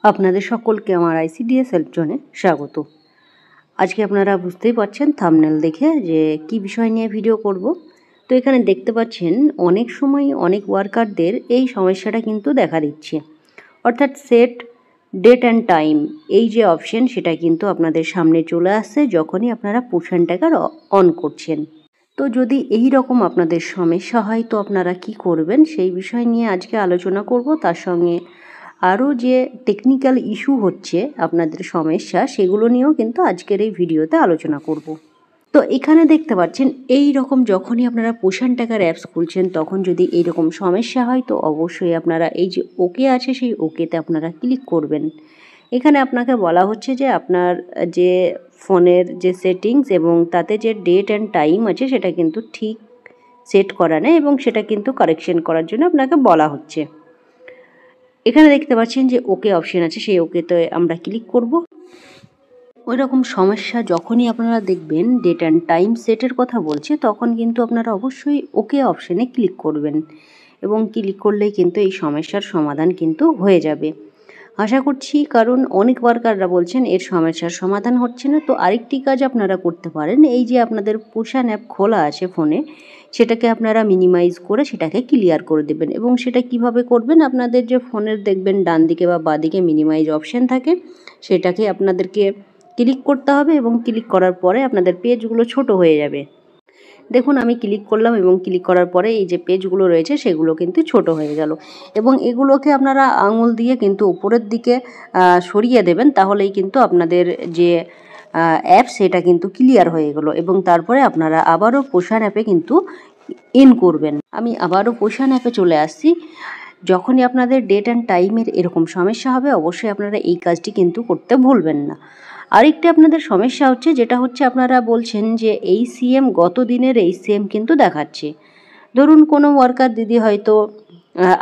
আপনাদের সকলকে আমার আইসিডিএস হেল্প জোনে স্বাগত। আজকে আপনারা বুঝতেই পারছেন থাম্বনেল দেখে যে কি বিষয় নিয়ে ভিডিও করব। তো এখানে দেখতে পাচ্ছেন অনেক সময় অনেক ওয়ার্কারদের এই সমস্যাটা কিন্তু দেখা দিচ্ছে, অর্থাৎ সেট ডেট অ্যান্ড টাইম এই যে অপশন সেটা কিন্তু আপনাদের সামনে চলে আসছে যখনই আপনারা পোশন ট্র্যাকার অন করছেন। তো যদি এই রকম আপনাদের সমস্যা হয় তো আপনারা কি করবেন সেই বিষয় নিয়ে আজকে আলোচনা করব। তার সঙ্গে আরও যে টেকনিক্যাল ইস্যু হচ্ছে আপনাদের সমস্যা সেগুলো নিয়েও কিন্তু আজকের এই ভিডিওতে আলোচনা করব। তো এখানে দেখতে পাচ্ছেন এই রকম যখনই আপনারা পোশন ট্র্যাকার অ্যাপস খুলছেন তখন যদি এই রকম সমস্যা হয় তো অবশ্যই আপনারা এই যে ওকে আছে সেই ওকেতে আপনারা ক্লিক করবেন। এখানে আপনাকে বলা হচ্ছে যে আপনার যে ফোনের যে সেটিংস এবং তাতে যে ডেট অ্যান্ড টাইম আছে সেটা কিন্তু ঠিক সেট করা নেই এবং সেটা কিন্তু কারেকশন করার জন্য আপনাকে বলা হচ্ছে। এখানে দেখতে পাচ্ছেন যে ওকে অপশন আছে, সেই ওকেতে আমরা ক্লিক করব। ওই রকম সমস্যা যখনই আপনারা দেখবেন ডেট অ্যান্ড টাইম সেটের কথা বলছে তখন কিন্তু আপনারা অবশ্যই ওকে অপশনে ক্লিক করবেন এবং ক্লিক করলেই কিন্তু এই সমস্যার সমাধান কিন্তু হয়ে যাবে আশা করছি। কারণ অনেক ওয়ার্কাররা বলছেন এর সমস্যার সমাধান হচ্ছে না। তো আরেকটি কাজ আপনারা করতে পারেন, এই যে আপনাদের পোশন অ্যাপ খোলা আছে ফোনে সেটাকে আপনারা মিনিমাইজ করে সেটাকে ক্লিয়ার করে দেবেন। এবং সেটা কিভাবে করবেন, আপনাদের যে ফোনের দেখবেন ডান দিকে বা বাঁ দিকে মিনিমাইজ অপশন থাকে সেটাকে আপনাদেরকে ক্লিক করতে হবে এবং ক্লিক করার পরে আপনাদের পেজগুলো ছোট হয়ে যাবে। দেখুন আমি ক্লিক করলাম এবং ক্লিক করার পরে এই যে পেজগুলো রয়েছে সেগুলো কিন্তু ছোট হয়ে গেল এবং এগুলোকে আপনারা আঙুল দিয়ে কিন্তু উপরের দিকে সরিয়ে দেবেন, তাহলেই কিন্তু আপনাদের যে অ্যাপ সেটা কিন্তু ক্লিয়ার হয়ে গেলো এবং তারপরে আপনারা আবারও পোশন অ্যাপে কিন্তু ইন করবেন। আমি আবারও পোশন অ্যাপে চলে আসছি। যখনই আপনাদের ডেট অ্যান্ড টাইমের এরকম সমস্যা হবে অবশ্যই আপনারা এই কাজটি কিন্তু করতে ভুলবেন না। আরেকটি আপনাদের সমস্যা হচ্ছে যেটা হচ্ছে আপনারা বলছেন যে এই সিএম গত দিনের এই সিএম কিন্তু দেখাচ্ছে। ধরুন কোনো ওয়ার্কার দিদি হয়তো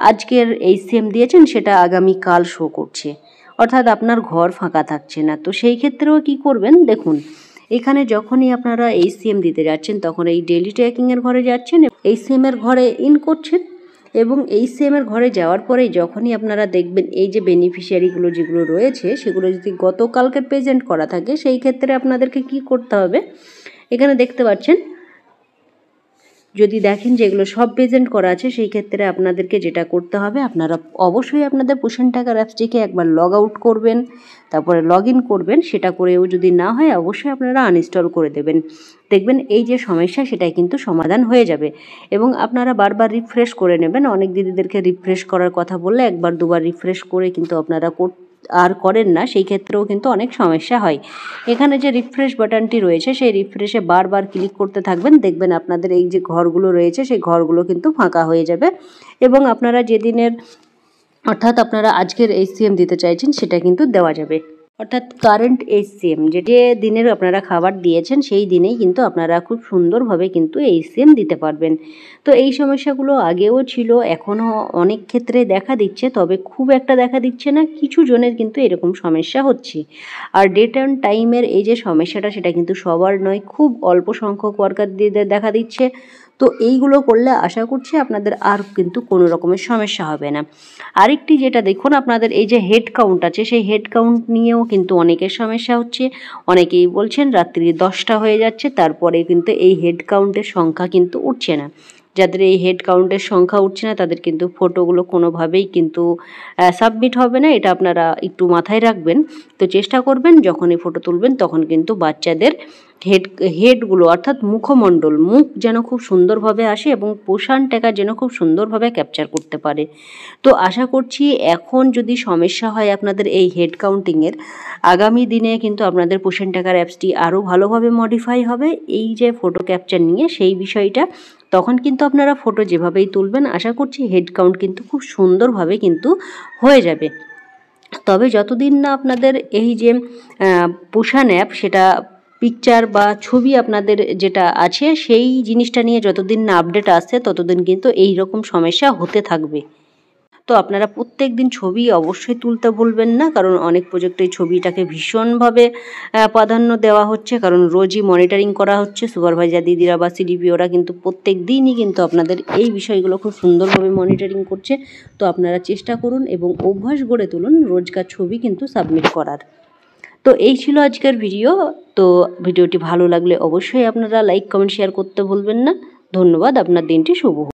আজকের এই সিএম দিয়েছেন সেটা আগামীকাল শো করছে, অর্থাৎ আপনার ঘর ফাঁকা থাকছে না। তো সেই ক্ষেত্রেও কি করবেন, দেখুন এখানে যখনই আপনারা এই সিএম দিতে যাচ্ছেন তখন এই ডেলি ট্র্যাকিংয়ের ঘরে যাচ্ছেন, এই সিএমের ঘরে ইন করছেন এবং এই সিএমের ঘরে যাওয়ার পরে যখনই আপনারা দেখবেন এই যে বেনিফিশিয়ারিগুলো যেগুলো রয়েছে সেগুলো যদি গতকালকে প্রেজেন্ট করা থাকে সেই ক্ষেত্রে আপনাদেরকে কি করতে হবে, এখানে দেখতে পাচ্ছেন যদি দেখেন যে এগুলো সব প্রেজেন্ট করা আছে সেই ক্ষেত্রে আপনাদেরকে যেটা করতে হবে আপনারা অবশ্যই আপনাদের পোশন ট্র্যাকার অ্যাপসটিকে একবার লগ আউট করবেন, তারপরে লগ ইন করবেন। সেটা করেও যদি না হয় অবশ্যই আপনারা আনইনস্টল করে দেবেন। দেখবেন এই যে সমস্যা সেটাই কিন্তু সমাধান হয়ে যাবে এবং আপনারা বারবার রিফ্রেশ করে নেবেন। অনেক দিদিদেরকে রিফ্রেশ করার কথা বললে একবার দুবার রিফ্রেশ করে কিন্তু আপনারা আর করেন না, সেই ক্ষেত্রেও কিন্তু অনেক সমস্যা হয়। এখানে যে রিফ্রেশ বাটনটি রয়েছে সেই রিফ্রেশে বারবার ক্লিক করতে থাকবেন, দেখবেন আপনাদের এই যে ঘরগুলো রয়েছে সেই ঘরগুলো কিন্তু ফাঁকা হয়ে যাবে এবং আপনারা যেদিনের অর্থাৎ আপনারা আজকের এইচসিএম দিতে চাইছেন সেটা কিন্তু দেওয়া যাবে। অর্থাৎ কারেন্ট এইচসিএম যে দিনের আপনারা খাবার দিয়েছেন সেই দিনেই কিন্তু আপনারা খুব সুন্দরভাবে কিন্তু এইচসিএম দিতে পারবেন। তো এই সমস্যাগুলো আগেও ছিল, এখনও অনেক ক্ষেত্রে দেখা দিচ্ছে, তবে খুব একটা দেখা দিচ্ছে না, কিছু জনের কিন্তু এরকম সমস্যা হচ্ছে। আর ডেট অ্যান্ড টাইমের এই যে সমস্যাটা সেটা কিন্তু সবার নয়, খুব অল্প সংখ্যক ওয়ার্কারদের দেখা দিচ্ছে। তো এইগুলো করলে আশা করছি আপনাদের আর কিন্তু কোনো রকমের সমস্যা হবে না। আরেকটি যেটা দেখুন আপনাদের এই যে হেড কাউন্ট আছে সেই হেড কাউন্ট নিয়েও কিন্তু অনেকের সমস্যা হচ্ছে। অনেকেই বলছেন রাত্রি 10টা হয়ে যাচ্ছে তারপরে কিন্তু এই হেড কাউন্টের সংখ্যা কিন্তু উঠছে না। যাদের এই হেড কাউন্টের সংখ্যা উঠছে না তাদের কিন্তু ফটোগুলো কোনোভাবেই কিন্তু সাবমিট হবে না, এটা আপনারা একটু মাথায় রাখবেন। তো চেষ্টা করবেন যখনই ফটো তুলবেন তখন কিন্তু বাচ্চাদের হেডগুলো অর্থাৎ মুখমণ্ডল মুখ যেন খুব সুন্দরভাবে আসে এবং পোশন ট্র্যাকার যেন খুব সুন্দরভাবে ক্যাপচার করতে পারে। তো আশা করছি এখন যদি সমস্যা হয় আপনাদের এই হেড কাউন্টিংয়ের, আগামী দিনে কিন্তু আপনাদের পোশন ট্র্যাকার অ্যাপসটি আরও ভালোভাবে মডিফাই হবে এই যে ফটো ক্যাপচার নিয়ে সেই বিষয়টা। তখন কিন্তু আপনারা ফটো যেভাবেই তুলবেন আশা করছি হেড কাউন্ট কিন্তু খুব সুন্দরভাবে কিন্তু হয়ে যাবে। তবে যতদিন না আপনাদের এই যে পোশন অ্যাপ সেটা পিকচার বা ছবি আপনাদের যেটা আছে সেই জিনিসটা নিয়ে যতদিন না আপডেট আসছে ততদিন কিন্তু এই রকম সমস্যা হতে থাকবে। তো আপনারা প্রত্যেক দিন ছবি অবশ্যই তুলতে ভুলবেন না, কারণ অনেক প্রজেক্টে ছবিটাকে ভীষণভাবে প্রাধান্য দেওয়া হচ্ছে, কারণ রোজই মনিটরিং করা হচ্ছে। সুপারভাইজার দিদিরা বা সিডিপিওরা কিন্তু প্রত্যেক দিনই কিন্তু আপনাদের এই বিষয়গুলো খুব সুন্দরভাবে মনিটরিং করছে। তো আপনারা চেষ্টা করুন এবং অভ্যাস গড়ে তুলুন রোজকার ছবি কিন্তু সাবমিট করার। তো এই ছিল আজকের ভিডিও। তো ভিডিওটি ভালো লাগলে অবশ্যই আপনারা লাইক, কমেন্ট, শেয়ার করতে ভুলবেন না। ধন্যবাদ, আপনার দিনটি শুভ হোক।